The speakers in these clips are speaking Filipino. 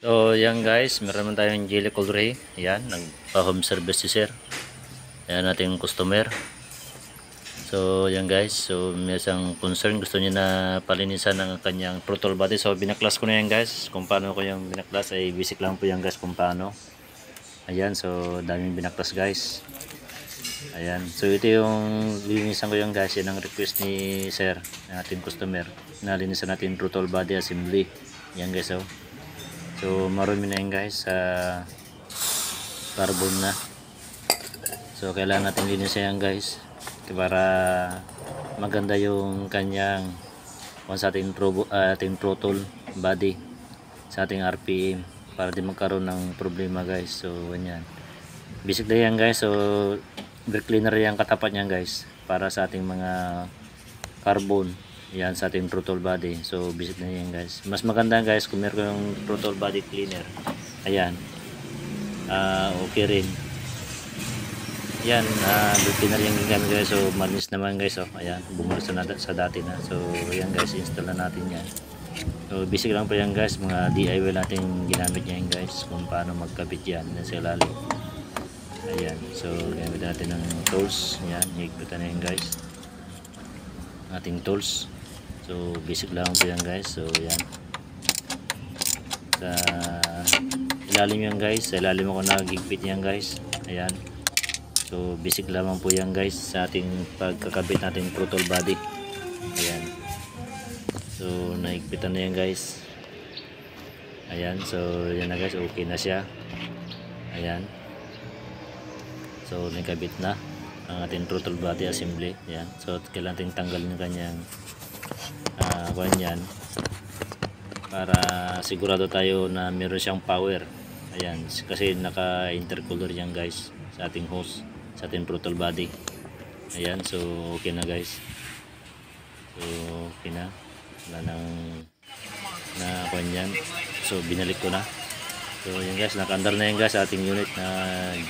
So yan guys, meron naman tayong jelly Colray. Yan, nagpa-home service si sir. Yan ating customer. So yan guys, so may isang concern, gusto niya na palinisan ng kanyang throttle body. So binaklas ko na yan guys. Kung paano ko yung binaklas ay basic lang po yan guys kung paano. Ayan, so daming binaklas guys. Ayan, so ito yung linisan ko yung guys. Yan ang request ni sir, ng ating customer. Nalinisan natin throttle body assembly. Yan guys, oh. So marumi na yun guys sa carbon na. So kailangan natin linisan yan guys para maganda yung kanyang sa ating throttle body sa ating RPM para di magkaroon ng problema guys. So ganyan, basic na yan guys. So brake cleaner yan katapat niyan guys para sa ating mga carbon yan sa ating throttle body. So visit na yan guys. Mas maganda guys kung meron yung throttle body cleaner. Ayan, okay rin yan. Brake cleaner yung gamit guys. So malinis naman guys. So ayan, bumalik sa dati na. So ayan guys, install na natin yan. So basic lang po yan guys, mga DIY natin ginamit yan guys kung paano magkabit yan sa ilalim. Ayan, so gamit natin ng tools. Ayan, higpitan na yan guys, ating tools. So basic lang po yan guys. So yan, sa ilalim yan guys, sa ilalim ako nagigpit yan guys. Ayan, so basic lamang po yan guys sa ating pagkakabit natin throttle body. Ayan, so naigpitan na yan guys. Ayan, so yan na guys, okay na siya. Ayan, so nakabit na ang ating throttle body assembly. Ayan, so kailangan natin tanggalin yung kanyang yan para sigurado tayo na meron siyang power. Ayan, kasi naka intercooler yan guys sa ating hose, sa ating throttle body. Ayan, so okay na guys. So okay na, wala nang yan. So binalik ko na. So yan guys, naka-under na yan guys sa ating unit na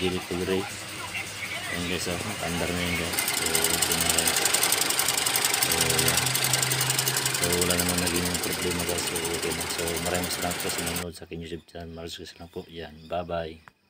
jelly Colray. Yan guys, so naka-under na yan guys. So okay na guys. So yan, so wala naman naging problema guys. So okay na. So maraming salamat po sa nanonood sa aking YouTube channel. Maraming salamat po. Yan, bye bye.